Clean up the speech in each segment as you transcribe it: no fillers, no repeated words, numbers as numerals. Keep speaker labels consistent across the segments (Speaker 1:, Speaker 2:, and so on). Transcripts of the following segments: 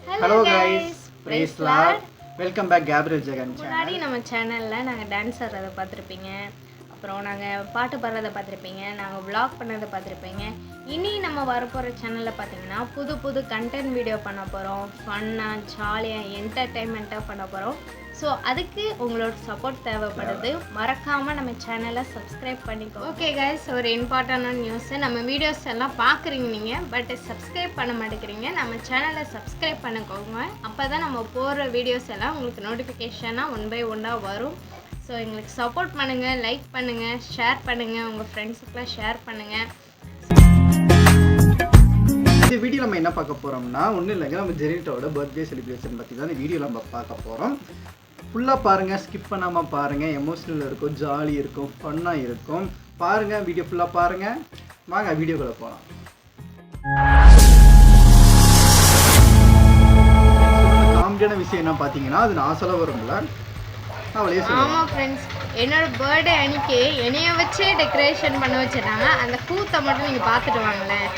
Speaker 1: Hello guys, praise Lord. Welcome back Gabriel Jagan channel.
Speaker 2: முன்னாடி நம்ம சேனல்ல நாங்க டான்ஸ் ஆடுறத பார்த்திருப்பீங்க. அப்புறம் நாங்க பாட்டு பாடுறத பார்த்திருப்பீங்க. நாங்க vlog பண்ணத பார்த்திருப்பீங்க. இனி நம்ம வரப்போற சேனல்ல பாத்தீங்கன்னா புது கண்டென்ட் வீடியோ பண்ண போறோம். ஃபன்னா, ஜாலியா, என்டர்டெயின்மென்ட்டா பண்ண போறோம். ஸோ அதுக்கு உங்களோட சப்போர்ட் தேவைப்படுது. மறக்காம நம்ம சேனலை சப்ஸ்கிரைப் பண்ணிக்கோ. ஓகே கைஸ், ஒரு இம்பார்ட்டண்டான நியூஸ். நம்ம வீடியோஸ் எல்லாம் பார்க்குறீங்க நீங்கள், பட் சப்ஸ்கிரைப் பண்ண மாட்டேங்கிறீங்க. நம்ம சேனலை சப்ஸ்கிரைப் பண்ணிக்கோங்க. அப்போ தான் நம்ம போடுற வீடியோஸ் எல்லாம் உங்களுக்கு நோட்டிஃபிகேஷனாக ஒன் பை ஒன்னாக வரும். ஸோ எங்களுக்கு சப்போர்ட் பண்ணுங்கள், லைக் பண்ணுங்கள், ஷேர் பண்ணுங்கள், உங்கள் ஃப்ரெண்ட்ஸுக்கெலாம் ஷேர் பண்ணுங்கள்.
Speaker 1: இந்த வீடியோ நம்ம என்ன பார்க்க போகிறோம்னா ஒன்றும் இல்லைங்க, நம்ம ஜெனிட்டாவோட பர்த்டே செலிப்ரேஷன் பற்றி தான் இந்த வீடியோ நம்ம பார்க்க போகிறோம். ஃபுல்லாக பாருங்கள், ஸ்கிப் பண்ணாமல் பாருங்கள். எமோஷ்னல் இருக்கும், ஜாலி இருக்கும், ஃபன்னாக இருக்கும். பாருங்கள், வீடியோ ஃபுல்லாக பாருங்கள். வாங்க வீடியோக்குள்ளே போகலாம். காமெடியான விஷயம் என்ன பார்த்தீங்கன்னா, அது நான் சொல்ல வரும்ல,
Speaker 2: ஆமாம் ஃப்ரெண்ட்ஸ், என்னோட பர்த்டே அன்னைக்கு என்னைய வச்சே டெக்கரேஷன் பண்ண வச்சிருந்தாங்க. அந்த கூத்தை மட்டும் நீங்கள் பார்த்துட்டு வாங்களேன்.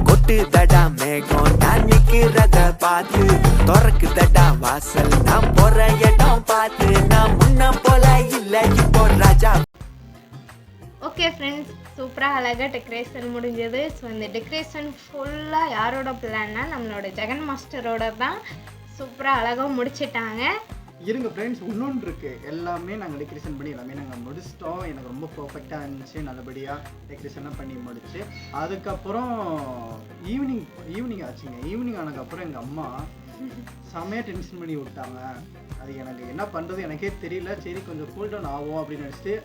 Speaker 3: கொட்டு தடா மேகம் நான் நிக்கிறத பார்த்து துறக்கு தடா வாசல் நான் போற இடம் பார்த்து நான் முன்ன போல இல்ல இப்போ ராஜா.
Speaker 2: ஓகே ஃப்ரெண்ட்ஸ், சூப்பராக அழகாக டெக்கரேஷன் முடிஞ்சது. ஸோ இந்த டெக்கரேஷன் ஃபுல்லாக யாரோட பிளான்னா நம்மளோட ஜெகன் மாஸ்டரோட தான். சூப்பராக அழகாக முடிச்சிட்டாங்க.
Speaker 1: இருங்க ஃப்ரெண்ட்ஸ், இன்னொன்று இருக்குது. எல்லாமே நாங்கள் டெக்கரேஷன் பண்ணி எல்லாமே நாங்கள் முடிச்சிட்டோம். எனக்கு ரொம்ப பர்ஃபெக்டாக இருந்துச்சு, நல்லபடியாக டெக்கரேஷனாக பண்ணி முடிச்சு. அதுக்கப்புறம் ஈவினிங் ஆச்சுங்க. ஈவினிங் ஆனதுக்கப்புறம் எங்கள் அம்மா செமையாக டென்ஷன் பண்ணி விட்டாங்க. அது எனக்கு என்ன பண்ணுறது எனக்கே தெரியல. சரி கொஞ்சம் கூல் டவுன் ஆகும் அப்படின்னு நினச்சிட்டு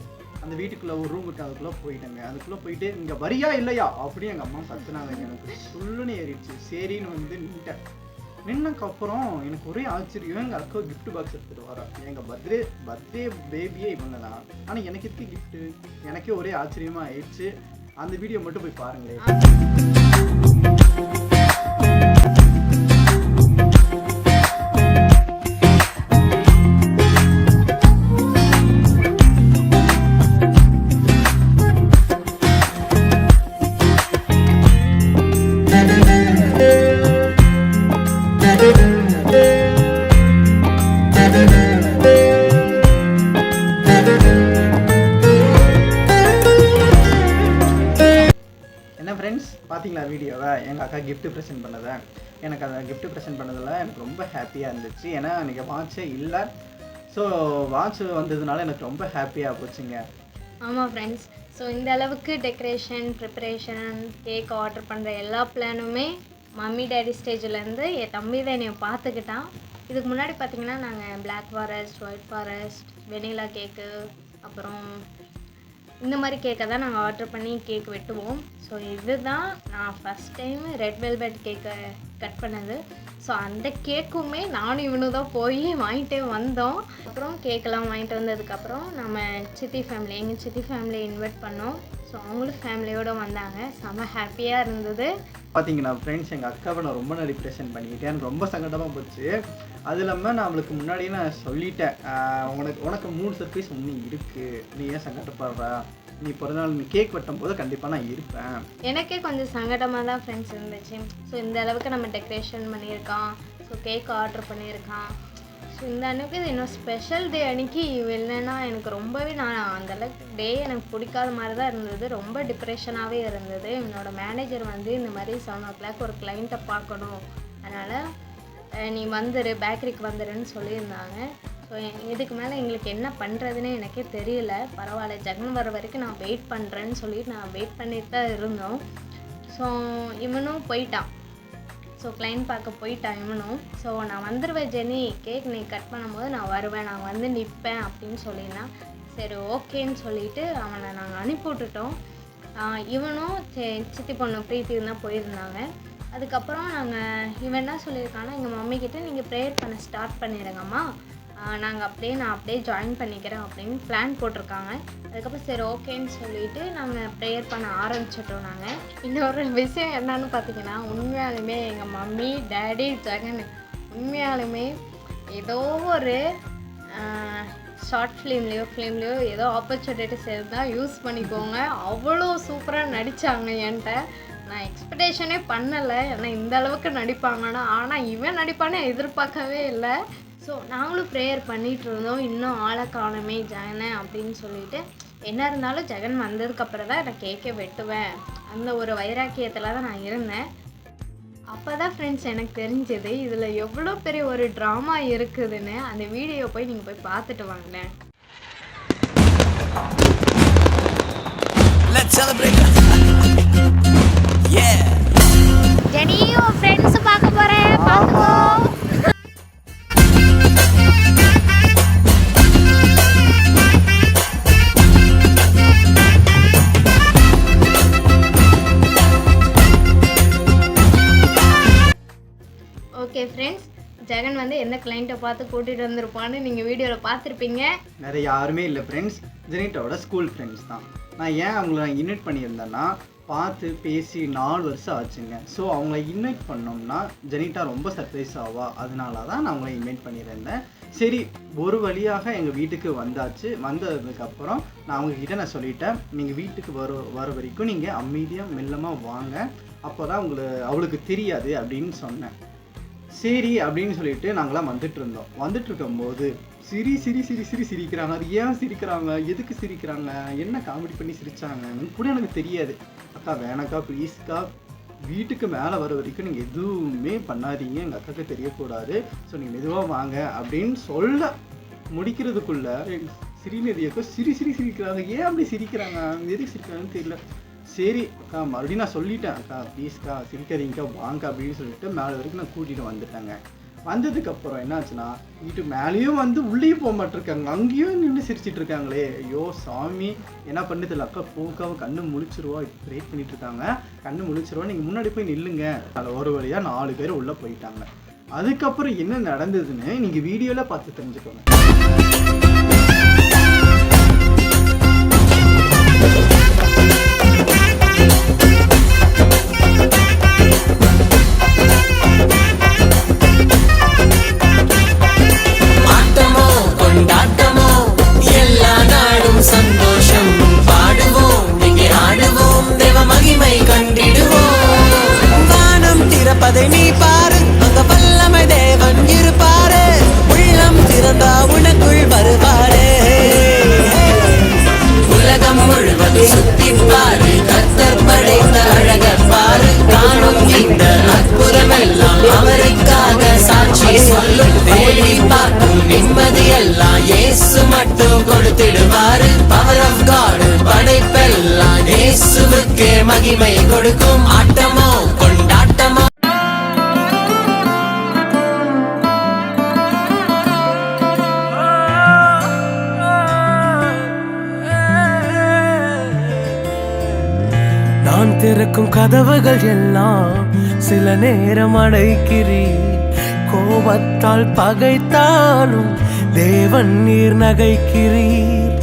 Speaker 1: அந்த வீட்டுக்குள்ளே ஒரு ரூம் விட்டு அதுக்குள்ளே போயிட்டேங்க. அதுக்குள்ளே போயிட்டு இங்கே வரியா இல்லையா அப்படின்னு எங்கள் அம்மா கத்துனாங்க. எனக்கு சொல்லுன்னு ஏறிடுச்சு. சரின்னு வந்து நின்ட்டேன். நின்னக்கப்புறம் எனக்கு ஒரே ஆச்சரியம், எங்கள் அக்கா கிஃப்ட் பாக்ஸ் எடுத்துகிட்டு வரா. எங்கள் பர்த்டே பேபியே இவங்க தான். ஆனால் எனக்கு இதுக்கு கிஃப்ட்டு, எனக்கே ஒரே ஆச்சரியமாக ஆயிடுச்சு. அந்த வீடியோ மட்டும் போய் பாருங்களேன். பார்த்தீங்களா வீடியோவை? எங்கள் அக்கா கிஃப்ட்டு ப்ரெசென்ட் பண்ணதை. எனக்கு அந்த கிஃப்ட்டு ப்ரெசென்ட் பண்ணதில் எனக்கு ரொம்ப ஹாப்பியாக இருந்துச்சு. ஏன்னா எனக்கு வாட்சே இல்லை. ஸோ வாட்ச் வந்ததுனால எனக்கு ரொம்ப ஹாப்பியாக போச்சுங்க.
Speaker 2: ஆமாம் ஃப்ரெண்ட்ஸ், ஸோ இந்த அளவுக்கு டெக்கரேஷன், ப்ரிப்பரேஷன், கேக் ஆர்டர் பண்ணுற எல்லா பிளானுமே மம்மி டேடி ஸ்டேஜிலேருந்து என் தம்பி தான் என்னை பார்த்துக்கிட்டான். இதுக்கு முன்னாடி பார்த்திங்கன்னா நாங்கள் black forest, white forest, vanilla cake, அப்புறம் இந்த மாதிரி கேக்கை தான் நாங்கள் ஆர்டர் பண்ணி கேக் வெட்டுவோம். ஸோ இதுதான் நான் ஃபஸ்ட் டைம் ரெட் வெல்வெட் கேக்கை கட் பண்ணது. ஸோ அந்த கேக்குமே நானும் இவனு தான் போய் வாங்கிட்டே வந்தோம். அப்புறம் கேக்கெல்லாம் வாங்கிட்டு வந்ததுக்கப்புறம் நம்ம எங்கள் சித்தி ஃபேமிலியை இன்வைட் பண்ணோம். ஸோ அவங்களும் ஃபேமிலியோடு வந்தாங்க. செம்ம ஹாப்பியாக இருந்தது.
Speaker 1: பார்த்தீங்கன்னா ஃப்ரெண்ட்ஸ், எங்கள் அக்காவை நான் ரொம்ப நான் ரிப்ரேஷன் பண்ணிக்கிட்டேன். எனக்கு ரொம்ப சங்கடமாக போச்சு. அது இல்லாமல் நான் அவளுக்கு முன்னாடியே நான் சொல்லிட்டேன், உனக்கு 3 சர்ப்ரைஸ் ஒன்றும் இருக்குது, நீ ஏன் சங்கடப்படுற, நீ பிறந்தநாள் நீ கேக் வெட்டும் போது கண்டிப்பாக நான் இருப்பேன்.
Speaker 2: எனக்கே கொஞ்சம் சங்கடமாக தான் ஃப்ரெண்ட்ஸ் இருந்துச்சு. ஸோ இந்த அளவுக்கு நம்ம டெக்கரேஷன் பண்ணியிருக்கான், ஸோ கேக் ஆர்டர் பண்ணியிருக்கான். ஸோ இந்த அன்னைக்கு இது இன்னும் ஸ்பெஷல் டே அன்றைக்கி இல்லைன்னா எனக்கு ரொம்பவே நான் அந்தளவுக்கு டே எனக்கு பிடிக்காத மாதிரி தான் இருந்தது. ரொம்ப டிப்ரெஷனாகவே இருந்தது. என்னோடய மேனேஜர் வந்து இந்த மாதிரி 7 o'clock ஒரு கிளைண்ட்டை பார்க்கணும், அதனால் நீ வந்துரு, பேக்கரிக்கு வந்துடுன்னு சொல்லியிருந்தாங்க. ஸோ இதுக்கு மேலே எங்களுக்கு என்ன பண்ணுறதுன்னு எனக்கே தெரியல. பரவாயில்ல, ஜெகன் வர வரைக்கும் நான் வெயிட் பண்ணுறேன்னு சொல்லிட்டு நான் வெயிட் பண்ணிட்டு தான் இருந்தோம். ஸோ இவனும் போயிட்டான். ஸோ கிளைண்ட் பார்க்க போயிட்டான் இவனும். ஸோ நான் வந்துடுவேன் ஜெனி, கேக் நீ கட் பண்ணும்போது நான் வருவேன், நான் வந்து நிற்பேன் அப்படின்னு சொல்லியிருந்தான். சரி ஓகேன்னு சொல்லிவிட்டு அவனை நாங்கள் அனுப்பி விட்டுட்டோம். இவனும் சித்தி பொண்ணு பிரீத்தி தான் போயிருந்தாங்க. அதுக்கப்புறம் இவன் என்ன சொல்லியிருக்கான்னா எங்கள் மம்மிக்கிட்ட நீங்கள் ப்ரேயர் பண்ண ஸ்டார்ட் பண்ணிடுங்கம்மா, நான் அப்படியே ஜாயின் பண்ணிக்கிறேன் அப்படின்னு பிளான் போட்டிருக்காங்க. அதுக்கப்புறம் சரி ஓகேன்னு சொல்லிவிட்டு நாங்கள் ப்ரேயர் பண்ண ஆரம்பிச்சிட்டோம். நாங்கள் இன்னொரு விஷயம் என்னன்னு பார்த்தீங்கன்னா, உண்மையாலுமே எங்கள் மம்மி டேடி ஜெகன் உண்மையாலுமே ஏதோ ஒரு ஷார்ட் ஃபிலிம்லேயோ ஏதோ ஆப்பர்ச்சுனிட்டிஸ் இருந்தால் யூஸ் பண்ணிக்கோங்க. அவ்வளோ சூப்பராக நடித்தாங்க. என்கிட்ட நான் எக்ஸ்பெக்டேஷனே பண்ணலை, ஏன்னா இந்த அளவுக்கு நடிப்பாங்கன்னா. ஆனால் இவன் நடிப்பானே எதிர்பார்க்கவே இல்லை. ஸோ நாங்களும் ப்ரேயர் பண்ணிகிட்டு இருந்தோம், இன்னும் ஆளை காணுமே ஜெகனை அப்படின்னு சொல்லிட்டு. என்ன இருந்தாலும் ஜெகன் வந்ததுக்கப்புறம் தான் நான் கேக்கே வெட்டுவேன், அந்த ஒரு வைராக்கியத்தில் தான் நான் இருந்தேன். அப்போ தான் ஃப்ரெண்ட்ஸ் எனக்கு தெரிஞ்சது இதில் எவ்வளோ பெரிய ஒரு ட்ராமா இருக்குதுன்னு. அந்த வீடியோ போய் நீங்கள் போய் பார்த்துட்டு வாங்க. ஜெனியும் ஃப்ரெண்ட்ஸ் பார்க்க போகிறேன், பார்த்துக்கோ. ஓகே ஃப்ரெண்ட்ஸ், ஜெகன் எந்த கிளைண்ட்டை பார்த்து கூட்டிகிட்டு வந்திருப்பான்னு நீங்கள் வீடியோவில் பார்த்துருப்பீங்க.
Speaker 1: வேறு யாருமே இல்லை ஃப்ரெண்ட்ஸ், ஜெனிட்டாவோட ஸ்கூல் ஃப்ரெண்ட்ஸ் தான். நான் ஏன் அவங்கள இன்வைட் பண்ணியிருந்தேன்னா, பார்த்து பேசி 4 வருஷம் ஆச்சுங்க. ஸோ அவங்கள இன்வைட் பண்ணோம்னா ஜெனிட்டா ரொம்ப சர்ப்ரைஸ் ஆவா, அதனால தான் நான் அவங்கள இன்வைட் பண்ணியிருந்தேன். சரி, ஒரு வழியாக எங்கள் வீட்டுக்கு வந்தாச்சு. வந்ததுக்கப்புறம் நான் அவங்கக்கிட்ட நான் சொல்லிட்டேன், நீங்கள் வீட்டுக்கு வர வரைக்கும் நீங்கள் அமைதியாக மெல்லமாக வாங்க, அப்போ தான் அவளுக்கு தெரியாது அப்படின்னு சொன்னேன். சரி அப்படின்னு சொல்லிட்டு நாங்களாம் வந்துட்டு இருக்கும்போது சிரிக்கிறாங்க. அது ஏன் சிரிக்கிறாங்க, எதுக்கு சிரிக்கிறாங்க, என்ன காமெடி பண்ணி சிரிச்சாங்கன்னு கூட எனக்கு தெரியாது. அக்கா வேணாக்கா ப்ளீஸ்க்கா, வீட்டுக்கு மேலே வர வரைக்கும் நீங்கள் எதுவுமே பண்ணாதீங்க, எங்கள் அக்காவுக்கு தெரியக்கூடாது, ஸோ நீங்கள் மெதுவாக வாங்க அப்படின்னு சொல்ல முடிக்கிறதுக்குள்ள ஸ்ரீநிதியக்கா சிரிக்கிறாங்க. ஏன் அப்படி சிரிக்கிறாங்க, எதுக்கு சிரிக்கிறாங்கன்னு தெரியல. சரி அக்கா மறுபடியும் நான் சொல்லிட்டேன், அக்கா ப்ளீஸ்க்கா சிரிக்காதீங்கக்கா வாங்க அப்படின்னு சொல்லிட்டு மேலே வரைக்கும் நான் கூட்டிகிட்டு வந்துட்டேங்க. வந்ததுக்கப்புறம் என்னாச்சுன்னா, வீட்டு மேலேயும் உள்ளேயும் போக மாட்டிருக்காங்க, அங்கேயும் நின்று சிரிச்சிட்டு இருக்காங்களே. ஐயோ சாமி, என்ன பண்ணுதில்ல, அக்கா போக்காவை கண்ணு முழிச்சிருவா, இப்போ வெயிட் பண்ணிட்டு இருக்காங்க, கண்ணு முழிச்சிருவா, நீங்கள் முன்னாடி போய் நில்லுங்க. அதில் ஒரு வழியாக 4 பேர் உள்ளே போயிட்டாங்க. அதுக்கப்புறம் என்ன நடந்ததுன்னு நீங்கள் வீடியோவில் பார்த்து தெரிஞ்சுக்கோங்க.
Speaker 3: சந்தோஷம் பாடுவோம், இங்கே ஆடுவோம், தேவ மகிமை கண்டிடுவோம். வானம் திறப்பதை நீ பாரு, அங்க வல்லமை தேவன் இருப்பாரு, உள்ளம் திறந்தா உனக்குள் வருவாரே. உலகம் முழுவதும் சுத்தி பாரு, கர்த்தர் படைத்த அழகர் பாரு, காணும் இந்த அற்புதமெல்லாம் அவருக்காக சாட்சி சொல்லும். தேடி பார்க்கும் நிம்மதியெல்லாம் இயேசு மட்டும் கொடுத்திடுவாரு. பவர் ஆஃப் காட் படைப்பெல்லாம் இயேசுவுக்கே மகிமை கொடுக்கும். ஆட்டமோ கொண்டாட்டமோ. நான் திறக்கும் கதவுகள் எல்லாம் சில நேரம் அடைக்கிறீர். கோபத்தால் பகைத்தாலும் தேவன் நீர் நகைக்கிறீர்.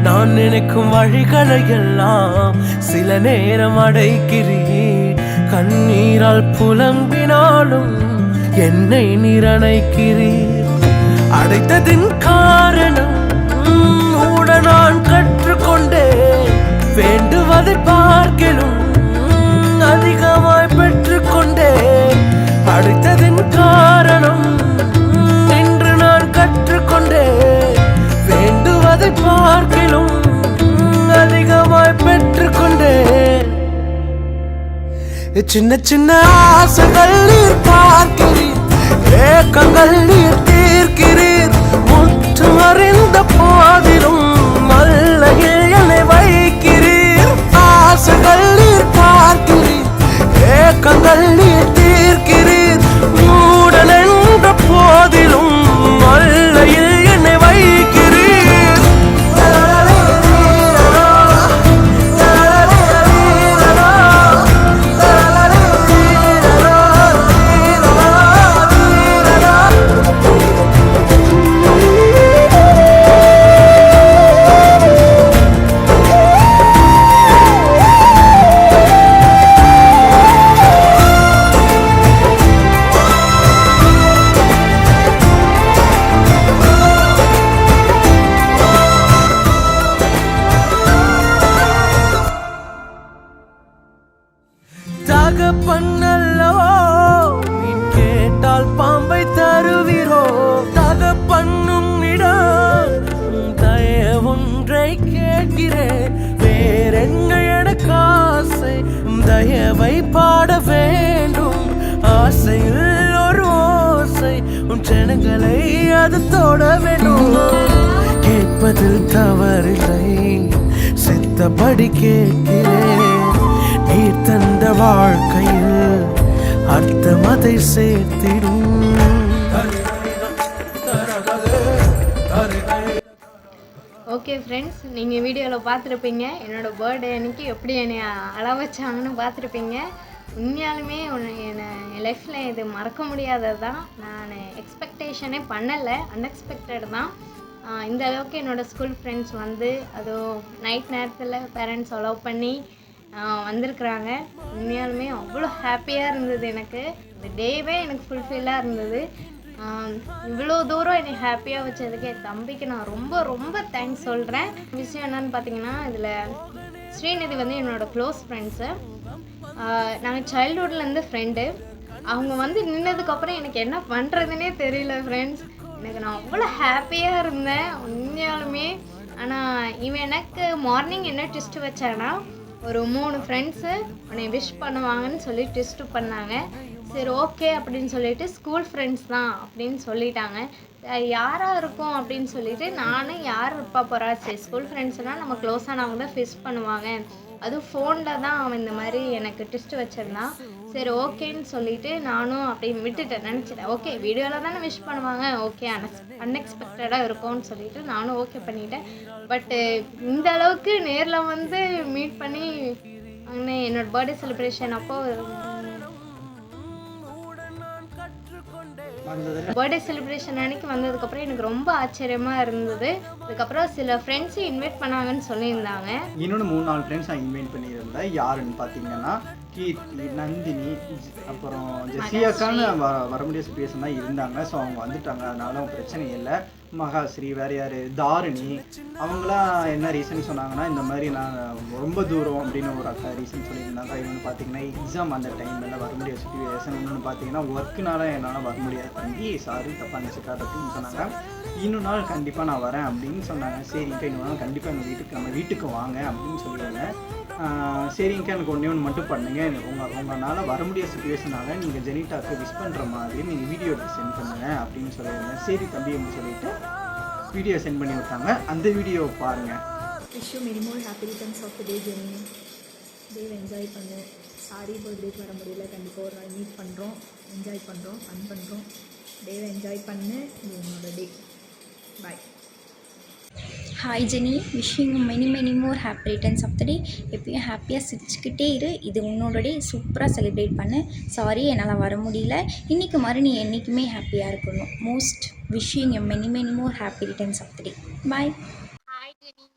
Speaker 3: நான் நினைக்கும் வழிகளை எல்லாம் சில நேரம் அடைக்கிறீர். கண்ணீரால் புலம்பினாலும் என்னை நீர் அணைக்கிறீர். அடைத்ததின் காரணம் கூட நான் கற்றுக்கொண்டேன். வேண்டுவதை பார்க்கலும் அதிகமாய் பெற்றுக்கொண்டேன். அடைத்ததின் காரணம் இன்று நான் கற்றுக்கொண்டேன். வேண்டுவதை பார்க்கலும் அதிகமாய் பெற்றுக்கொண்டேன். சின்ன சின்ன ஆசைகள் நீர் பார்க்கிறீர், ஏக்கங்கள் நீர் தீர்க்கிறீர். முற்றும் அறிந்த போதிலும் மல்லையில் என்னை வைக்கிறீர். ஆசைகள் நீர் பார்க்கிறீர், ஏக்கங்கள் நீர் தீர்க்கிறீர். மூடன் என்ற போதிலும் மல்லையில் என்னை வைக்கிறீர். வேண்டும் ஆசையில் ஒரு ஓசை உன் ஜனங்களை அது தொட வேண்டும் கேட்பதில் தவறில்லை சித்தப்படி கேட்கிறேன் நீ தந்த வாழ்க்கையில் அர்த்தம் அதை சேர்த்திடும்
Speaker 2: ஓகே ஃப்ரெண்ட்ஸ், நீங்கள் வீடியோவில் பார்த்துருப்பீங்க என்னோடய பர்த்டே அன்றைக்கி எப்படி என்னை அழ வச்சாங்கன்னு பார்த்துருப்பீங்க. உண்மையாலுமே என் லைஃப்பில் இது மறக்க முடியாதது தான். நான் எக்ஸ்பெக்டேஷனே பண்ணலை, அன்எக்ஸ்பெக்டட் தான். இந்த அளவுக்கு என்னோடய ஸ்கூல் ஃப்ரெண்ட்ஸ் வந்து அதுவும் நைட் நேரத்தில் பேரண்ட்ஸ் அலோவ் பண்ணி வந்திருக்குறாங்க. உண்மையாலுமே அவ்வளோ ஹாப்பியாக இருந்தது. எனக்கு இந்த டேவே எனக்கு ஃபுல்ஃபில்லாக இருந்தது. இவ்வளோ தூரம் என்னை ஹாப்பியாக வச்சதுக்கு என் தம்பிக்கு நான் ரொம்ப ரொம்ப தேங்க்ஸ் சொல்கிறேன். விஷயம் என்னன்னு பார்த்தீங்கன்னா, இதில் ஸ்ரீநிதி வந்து என்னோடய க்ளோஸ் ஃப்ரெண்ட்ஸு. நாங்கள் சைல்ட்ஹுட்லேருந்து ஃப்ரெண்டு. அவங்க வந்து நின்னதுக்கப்புறம் எனக்கு என்ன பண்ணுறதுனே தெரியல ஃப்ரெண்ட்ஸ். எனக்கு நான் அவ்வளோ ஹாப்பியாக இருந்தேன் உண்மையாலுமே. ஆனால் இவன் எனக்கு மார்னிங் என்ன ட்விஸ்ட்டு வச்சானா, ஒரு 3 ஃப்ரெண்ட்ஸு உன்னை விஷ் பண்ணுவாங்கன்னு சொல்லி ட்விஸ்ட்டு பண்ணாங்க. சரி ஓகே அப்படின்னு சொல்லிட்டு ஸ்கூல் ஃப்ரெண்ட்ஸ் தான் அப்படின்னு சொல்லிட்டாங்க. யாராக இருக்கும் அப்படின்னு சொல்லிட்டு நானும் யார் இருப்பா போகிறா, சரி ஸ்கூல் ஃப்ரெண்ட்ஸ்னால் நம்ம க்ளோஸானவங்க தான் விஷ் பண்ணுவாங்க, அதுவும் ஃபோனில் தான் அவன் இந்த மாதிரி எனக்கு ட்விஸ்ட்டு வச்சிருந்தான். சரி ஓகேன்னு சொல்லிட்டு நானும் அப்படின்னு விட்டுட்டேன், நினச்சிட்டேன் ஓகே வீடியோவில் தானே விஷ் பண்ணுவாங்க, ஓகே அன்எக்ஸ்பெக்டடாக இருக்கும்னு சொல்லிட்டு நானும் ஓகே பண்ணிட்டேன். பட்டு இந்த அளவுக்கு நேரில் வந்து மீட் பண்ணி என்னோடய பர்த்டே செலிப்ரேஷன் பர்த்டே செலிப்ரேஷன் அன்னைக்கு வந்ததுக்கப்புறம் எனக்கு ரொம்ப ஆச்சரியமாக இருந்தது. அதுக்கப்புறம் சில ஃப்ரெண்ட்ஸு இன்வைட் பண்ணாங்கன்னு சொல்லியிருந்தாங்க.
Speaker 1: இன்னொன்று 3-4 ஃப்ரெண்ட்ஸ் நான் இன்வைட் பண்ணியிருந்தேன். யாருன்னு பார்த்தீங்கன்னா கீர்த்தி, நந்தினி, அப்புறம் ஜெசியாக்கான்னு வர முடிய சுச்சுவேஷன் தான் இருந்தாங்க. ஸோ அவங்க வந்துட்டாங்க, அதனால பிரச்சனை இல்லை. மகாஸ்ரீ, வேறு யார், தாரிணி, அவங்களாம் என்ன ரீசன் சொன்னாங்கன்னா, இந்த மாதிரி நான் ரொம்ப தூரம் அப்படின்னு ஒரு அக்கா ரீசன் சொல்லியிருந்தாங்க. இன்னொன்று பார்த்தீங்கன்னா எக்ஸாம் அந்த டைமில் வர முடியாத சுச்சுவேஷன். இன்னொன்று பார்த்தீங்கன்னா ஒர்க்குனால என்னால் வர முடியாது தம்பி, சாரி தப்பாக நினச்சிக்காது அப்படின்னு சொன்னாங்க. இன்னொரு நாள் கண்டிப்பாக நான் வரேன் அப்படின்னு சொன்னாங்க. சரிங்க இன்னொரு நாள் கண்டிப்பாக நம்ம வீட்டுக்கு வாங்க அப்படின்னு சொல்லிடுங்க. சரிங்க எனக்கு ஒன்றே ஒன்று மட்டும் பண்ணுங்கள், உங்களால் வர முடியாத சுச்சுவேஷனால நீங்கள் ஜெனிட்டாக்கு விஷ் பண்ணுற மாதிரி நீங்கள் வீடியோ எடுத்து சென்ட் பண்ணுங்கள் அப்படின்னு சொல்லியிருந்தேன். சரி தம்பி அப்படின்னு சொல்லிட்டு வீடியோ சென்ட் பண்ணி விட்டாங்க. அந்த வீடியோ பாருங்கள்.
Speaker 4: Wish you many more happy returns of the day Jenny. டேவை என்ஜாய் பண்ணு. சாரி பர்த்டேக்கு வர முடியல, கண்டிப்பாக ஒரு நாள் மீட் பண்ணுறோம், என்ஜாய் பண்ணுறோம், ஃபன் பண்ணுறோம். டேவை என்ஜாய் பண்ணு, இது உன்னோட day. Bye.
Speaker 5: Hi Jenny, wishing many more happy returns of the day. எப்பயும் ஹாப்பியாக சிரிச்சுக்கிட்டே இரு, இது உன்னோட டே, சூப்பராக செலிப்ரேட் பண்ணு. சாரி என்னால் வர முடியல, இன்றைக்கு மாதிரி நீ என்றைக்குமே ஹாப்பியாக இருக்கணும். Most wishing many more happy returns of the day. Bye.
Speaker 6: Hi Jenny,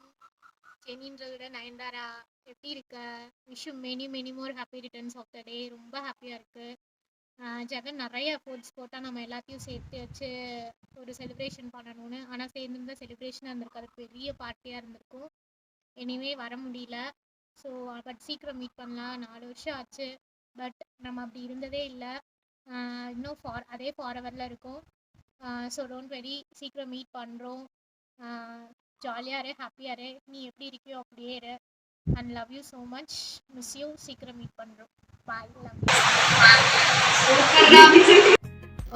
Speaker 6: ஜெனின்றத விட நயன்தாரா எப்படி இருக்க? Wish many more happy returns of the day. ரொம்ப ஹாப்பியாக இருக்குது. ஜெகன் நிறைய எஃபோர்ட்ஸ் போட்டால் நம்ம எல்லாத்தையும் சேர்த்து வச்சு ஒரு செலிப்ரேஷன் பண்ணணும்னு. ஆனால் சேர்ந்துருந்த செலிப்ரேஷனாக இருந்திருக்காது, பெரிய பார்ட்டியாக இருந்திருக்கும். எனிவே வர முடியல. ஸோ பட் சீக்கிரம் மீட் பண்ணலாம். 4 வருஷம் ஆச்சு, பட் நம்ம அப்படி இருந்ததே இல்லை. இன்னும் அதே ஃபார்வரில் இருக்கும். ஸோ டோன்ட் வெரி, சீக்கிரம் மீட் பண்ணுறோம். ஜாலியாக இரு, ஹாப்பியாக இரு, நீ எப்படி இருக்கியோ அப்படியே இரு. And love you so much, miss you. சீக்கிரம் மீட் பண்ணுறோம். Bye, love you.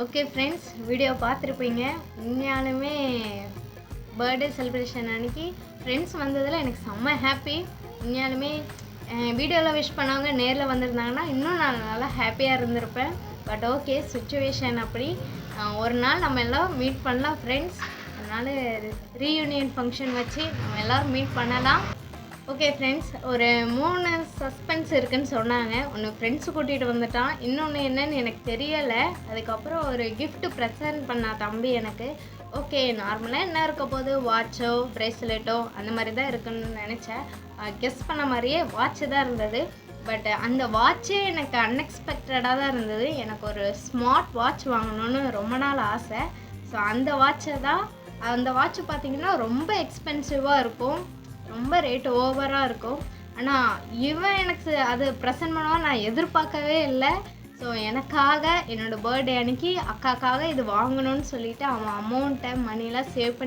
Speaker 2: Okay friends, video பார்த்துருப்பீங்க. உண்மையாலுமே பர்த்டே செலிப்ரேஷன் அன்றைக்கி ஃப்ரெண்ட்ஸ் வந்ததில் எனக்கு செம்ம ஹாப்பி. உண்மையாலுமே வீடியோவில் விஷ் பண்ணவங்க நேரில் வந்திருந்தாங்கன்னா இன்னும் நான் நல்லா ஹாப்பியாக இருந்திருப்பேன். பட் ஓகே, சுச்சுவேஷன் அப்படி. ஒரு நாள் நம்ம எல்லாம் மீட் பண்ணலாம் ஃப்ரெண்ட்ஸ். அதனால் ரீயூனியன் ஃபங்க்ஷன் வச்சு நம்ம எல்லோரும் மீட் பண்ணலாம். ஓகே ஃப்ரெண்ட்ஸ், ஒரு 3 சஸ்பென்ஸ் இருக்குதுன்னு சொன்னாங்க. ஒன்று ஃப்ரெண்ட்ஸு கூட்டிகிட்டு வந்துட்டான், இன்னொன்று என்னன்னு எனக்கு தெரியலை. அதுக்கப்புறம் ஒரு கிஃப்ட்டு ப்ரெசென்ட் பண்ணா தம்பி எனக்கு. ஓகே, நார்மலாக என்ன இருக்க போது, வாட்சோ ப்ரேஸ்லெட்டோ அந்த மாதிரி தான் இருக்குன்னு நினச்சேன். கெஸ் பண்ண மாதிரியே வாட்ச்சு தான் இருந்தது. பட் அந்த வாட்சே எனக்கு அன்எக்ஸ்பெக்டடாக தான் இருந்தது. எனக்கு ஒரு ஸ்மார்ட் வாட்ச் வாங்கணுன்னு ரொம்ப நாள் ஆசை. ஸோ அந்த வாட்சை பார்த்திங்கன்னா ரொம்ப எக்ஸ்பென்சிவாக இருக்கும், ரொம்ப ரேட் ஓவராக இருக்கும். ஆனால் இவன் எனக்கு அது ப்ரெசென்ட் பண்ணுவான் நான் எதிர்பார்க்கவே இல்லை. ஸோ எனக்காக என்னோடய பர்த்டே அன்றைக்கி அக்காக்காக இது வாங்கணும்னு சொல்லிவிட்டு அவன் அமௌண்ட்டை மணிலாம் சேவ்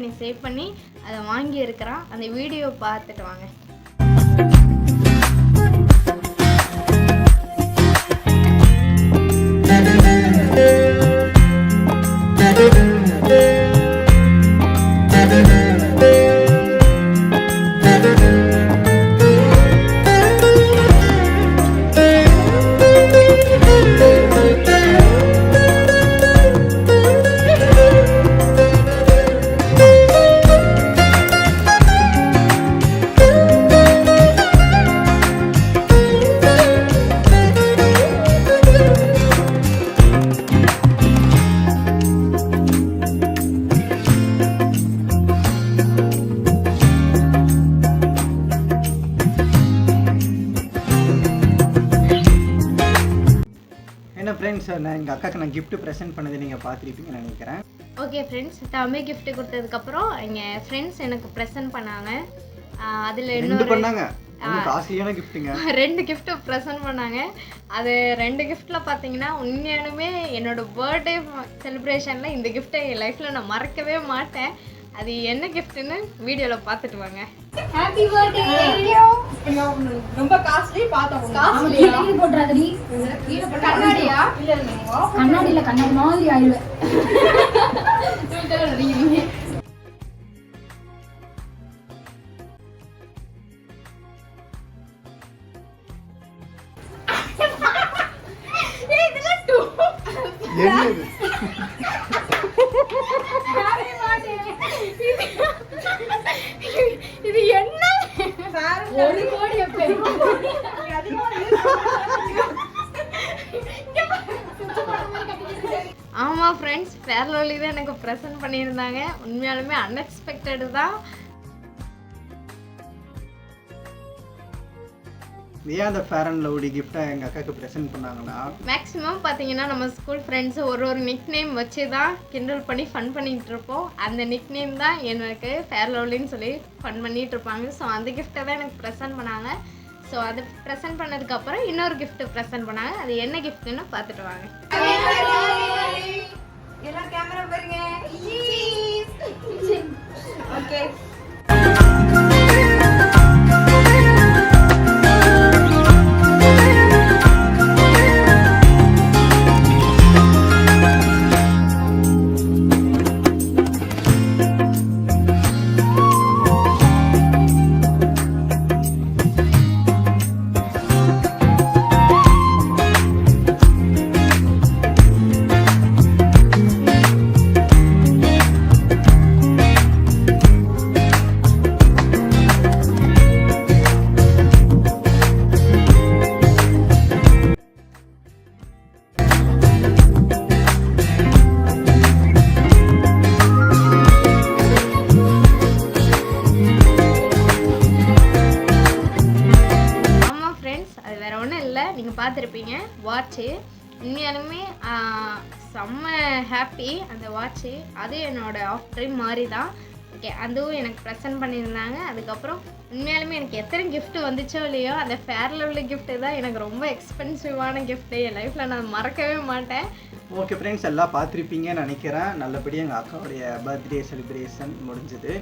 Speaker 2: பண்ணி அதை வாங்கியிருக்கிறான். அந்த வீடியோ பார்த்துட்டு வாங்க.
Speaker 1: ஃப்ரெண்ட்ஸை எங்கள் அக்காவுக்கு நான் gift ப்ரெசென்ட் பண்ணதை நீங்கள் பார்த்துருப்பீங்கன்னு நினைக்கிறேன்.
Speaker 2: ஓகே ஃப்ரெண்ட்ஸ், தம்பி கிஃப்ட் கொடுத்ததுக்கப்புறம் எங்கள் ஃப்ரெண்ட்ஸ் எனக்கு ப்ரெசென்ட் பண்ணாங்க. அதில்
Speaker 1: 2
Speaker 2: இன்னொரு
Speaker 1: பண்ணாங்க. ரொம்ப காஸ்ட்லியான கிஃப்ட்டுங்க.
Speaker 2: 2 கிஃப்ட் ப்ரெசென்ட் பண்ணாங்க. அது 2 கிஃப்ட்டில் பார்த்தீங்கன்னா உண்மையாலுமே என்னோட பர்த்டே செலிப்ரேஷனில் இந்த கிஃப்ட்டை என் லைஃப்பில் நான் மறக்கவே மாட்டேன். அது என்ன கிஃப்ட்டுன்னு வீடியோவில் பார்த்துட்டு வாங்க.
Speaker 5: Happy birthday.
Speaker 4: ரொம்ப காஸ்ட்லி பார்த்தோம்.
Speaker 5: கீழே போட்டுறாதடி.
Speaker 4: கண்ணாடியா?
Speaker 5: கண்ணாடியில் கண்ணாடி மாதிரி ஆயிடுவேன்.
Speaker 1: என்னது?
Speaker 2: இது என்ன?
Speaker 5: 1 கோடி
Speaker 2: ஆமாம் ஃப்ரெண்ட்ஸ், ஃபேர் லவ்லி தான் எனக்கு ப்ரெசென்ட் பண்ணியிருந்தாங்க. உண்மையாலுமே அன்எக்ஸ்பெக்டடு தான்.
Speaker 1: ஏன் அந்த ஃபேர் அண்ட் லவ்லி கிஃப்ட்டை எங்கள் அக்காவுக்கு ப்ரெசென்ட் பண்ணாங்கன்னா,
Speaker 2: மேக்ஸிமம் பார்த்தீங்கன்னா நம்ம ஸ்கூல் ஃப்ரெண்ட்ஸு ஒரு நிக் நேம் வச்சு தான் கிண்டல் பண்ணி ஃபன் பண்ணிகிட்டு இருப்போம். அந்த நிக் நேம் தான் எனக்கு ஃபேர் லவ்லின்னு சொல்லி ஃபன் பண்ணிகிட்டு இருப்பாங்க. ஸோ அந்த கிஃப்ட்டை தான் எனக்கு ப்ரெசென்ட் பண்ணாங்க. ஸோ அது ப்ரெசென்ட் பண்ணதுக்கப்புறம் இன்னொரு கிஃப்ட் ப்ரெசென்ட் பண்ணாங்க. அது என்ன கிஃப்ட்டுன்னு பார்த்துட்டு வாங்க.
Speaker 4: எல்லாம் கேமரா பாருங்க. ஓகே.
Speaker 2: பார்த்துருப்பீங்க வாட்ச்சு. உண்மையாலுமே செம்ம ஹாப்பி அந்த வாட்ச்சு. அது என்னோடய ஆஃப் ட்ரீம் மாதிரி தான். ஓகே, அதுவும் எனக்கு ப்ரெசென்ட் பண்ணியிருந்தாங்க. அதுக்கப்புறம் உண்மையாலுமே எனக்கு எத்தனை கிஃப்ட்டு வந்துச்சோ இல்லையோ, அந்த ஃபேர் லவ்லி கிஃப்ட்டு தான் எனக்கு ரொம்ப எக்ஸ்பென்சிவான கிஃப்ட்டு. என் லைஃப்பில் நான் மறக்கவே மாட்டேன்.
Speaker 1: ஓகே ஃப்ரெண்ட்ஸ், எல்லாம் பார்த்துருப்பீங்கன்னு நினைக்கிறேன். நல்லபடியாக எங்கள் அக்காவுடைய பர்த்டே செலிப்ரேஷன் முடிஞ்சுது.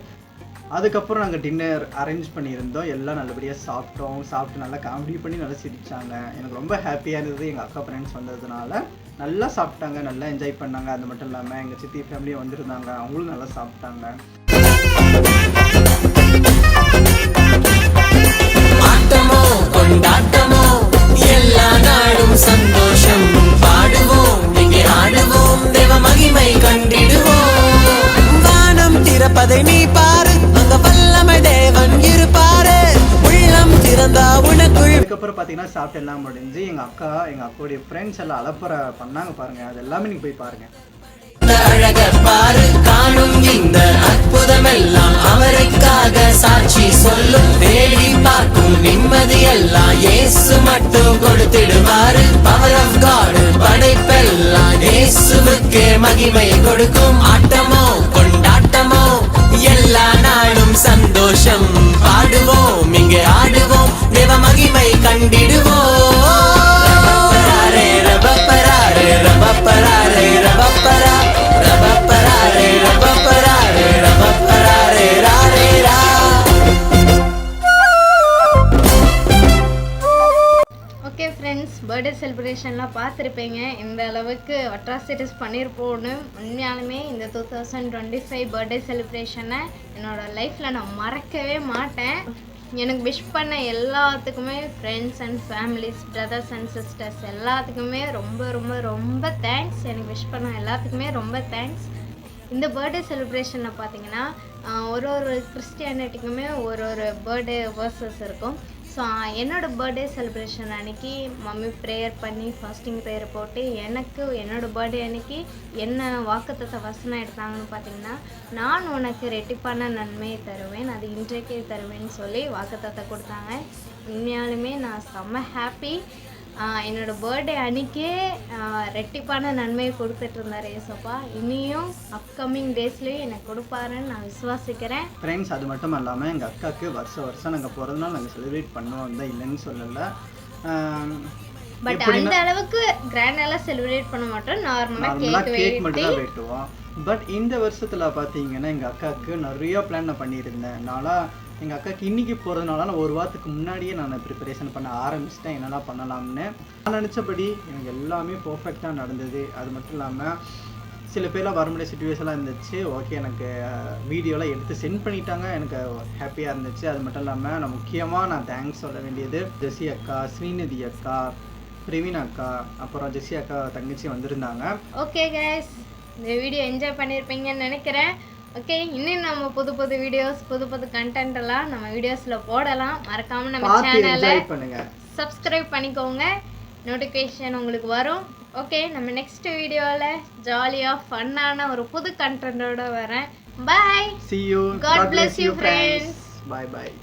Speaker 1: அதுக்கப்புறம் நாங்கள் டின்னர் அரேஞ்ச் பண்ணியிருந்தோம். எல்லாம் நல்லபடியாக சாப்பிட்டோம். சாப்பிட்டு நல்லா காமெடி பண்ணி நல்லா சிரித்தாங்க. எனக்கு ரொம்ப ஹாப்பியாக இருந்தது எங்கள் அக்கா ஃப்ரெண்ட்ஸ் வந்ததுனால. நல்லா சாப்பிட்டாங்க, நல்லா என்ஜாய் பண்ணாங்க. அது மட்டும் இல்லாமல் எங்கள் சித்தி ஃபேமிலியும் வந்திருந்தாங்க, அவங்களும் நல்லா சாப்பிட்டாங்க.
Speaker 3: ஆட்டமோ கொண்டாட்டமோ எல்லா நாளும் சந்தோஷம். பாடுவோம் இங்கே ஆடுவோம், தேவ மகிமை கண்டிடுவோம். வானம் திறப்பதை நீ பாரு, அங்க வல்லமை தேவன் இருப்பாரு. உள்ளம் திறந்தா உனக்குள்.
Speaker 1: அதுக்கப்புறம் பார்த்தீங்கன்னா சாப்பிட்டு எல்லாம் முடிஞ்சு எங்கள் அக்காவுடைய ஃப்ரெண்ட்ஸ் எல்லாம் அலப்பற பண்ணாங்க பாருங்க. அது எல்லாமே நீங்கள் போய் பாருங்க.
Speaker 3: அழக பாரு, காணும் இந்த அற்புதம் எல்லாம் அவருக்காக சாட்சி சொல்லும். தேடி பார்க்கும் நிம்மதி எல்லாம் இயேசு மட்டும் கொடுத்திடுவாரு. பவர் ஆஃப் காட் படைப்பெல்லாம் இயேசுவுக்கே மகிமை கொடுக்கும். ஆட்டமோ கொண்டாட்டமோ எல்லா நாளும் சந்தோஷம். பாடுவோம் இங்கே ஆடுவோம், தேவ மகிமை கண்டிடுவோம். ரபப்பராரே ரபப்பராரே ரபப்பராரே ரபப்பரா ரபப்பராரே ரபப்பராரே ரபப்பராரே ராரே ரா.
Speaker 2: ஓகே ஃப்ரெண்ட்ஸ், பர்த்டே செலிப்ரேஷன்லாம் பார்த்துருப்பீங்க. இந்த அளவுக்கு அட்ராசிட்டிஸ் பண்ணியிருப்போன்னு. உண்மையாலுமே இந்த 2025 பர்த்டே செலிப்ரேஷனை என்னோடய லைஃப்பில் நான் மறக்கவே மாட்டேன். எனக்கு விஷ் பண்ண எல்லாத்துக்குமே friends and families, brothers and sisters எல்லாத்துக்குமே ரொம்ப ரொம்ப ரொம்ப தேங்க்ஸ். எனக்கு விஷ் பண்ண எல்லாத்துக்குமே ரொம்ப தேங்க்ஸ். இந்த பர்த்டே செலிப்ரேஷனில் பார்த்தீங்கன்னா ஒரு கிறிஸ்டியானிட்டிக்குமே ஒரு பர்த்டே வேர்சஸ் இருக்கும். ஸோ என்னோடய பர்த்டே செலிப்ரேஷன் அன்றைக்கி மம்மி ப்ரேயர் பண்ணி ஃபாஸ்டிங் ப்ரேயர் போட்டு எனக்கு என்னோடய பர்த்டே அன்றைக்கி என்ன வாக்குத்தத்த வசனம் எடுத்தாங்கன்னு பார்த்தீங்கன்னா, நான் உனக்கு ரெட்டிப்பான நன்மையை தருவேன், அது இன்றைக்கே தருவேன்னு சொல்லி வாக்குத்தத்தை கொடுத்தாங்க. உண்மையாலுமே நான் செம்ம ஹாப்பி. என்னோட பர்த்டே அன்னைக்கே ரெட்டிப்பான நன்மையை கொடுத்துட்டு இருந்தார் ஏசப்பா. இனியும் அப்கமிங் டேஸ்லேயும் எனக்கு கொடுப்பாருன்னு நான் விசுவாசிக்கிறேன்.
Speaker 1: ஃப்ரெண்ட்ஸ், அது மட்டும் இல்லாமல் எங்கள் அக்காவுக்கு வருஷம் நாங்கள் பிறந்தநாள் நாங்கள் செலிப்ரேட் பண்ணுவோம் தான், இல்லைன்னு சொல்லலை.
Speaker 2: பட் அந்த அளவுக்கு கிராண்டாலாம் செலிப்ரேட் பண்ண மாட்டோம், நார்மலாக
Speaker 1: கேக் மட்டும் தான் வெட்டுவோம். பட் இந்த வருஷத்தில் பார்த்தீங்கன்னா எங்கள் அக்காவுக்கு நிறைய பிளான் நான் பண்ணியிருந்தேன். எங்கள் அக்காவுக்கு இன்றைக்கி போகிறதுனால நான் ஒரு வாரத்துக்கு முன்னாடியே நான் ப்ரிப்பரேஷன் பண்ண ஆரம்பிச்சிட்டேன் என்னெல்லாம் பண்ணலாம்னு. நான் நினச்சபடி எனக்கு எல்லாமே பர்ஃபெக்டாக நடந்தது. அது மட்டும் இல்லாமல் சில பேர்லாம் வர முடியாத சுச்சுவேஷன்லாம் இருந்துச்சு. ஓகே, எனக்கு வீடியோலாம் எடுத்து சென்ட் பண்ணிட்டாங்க, எனக்கு ஹாப்பியாக இருந்துச்சு. அது மட்டும் இல்லாமல் நான் முக்கியமாக தேங்க்ஸ் சொல்ல வேண்டியது ஜெசி அக்கா, ஸ்ரீநிதி அக்கா, பிரவீன் அக்கா, அப்புறம் ஜெசி அக்கா தங்கச்சி வந்திருந்தாங்க.
Speaker 2: ஓகே கைஸ், இந்த வீடியோ என்ஜாய் பண்ணியிருப்பீங்கன்னு நினைக்கிறேன். ஓகே, இன்னும் நம்ம புது வீடியோஸ், புது கண்டென்ட் எல்லாம் நம்ம வீடியோஸில் போடலாம். மறக்காமல் நம்ம சேனலை சப்ஸ்கிரைப் பண்ணிக்கோங்க, நோட்டிஃபிகேஷன் உங்களுக்கு வரும். ஓகே, நம்ம நெக்ஸ்ட் வீடியோவில் ஜாலியாக ஃபன்னான ஒரு புது கண்டென்ட்டோட வரேன். பாய்.
Speaker 1: See you.
Speaker 2: God bless you friends.
Speaker 1: Bye bye.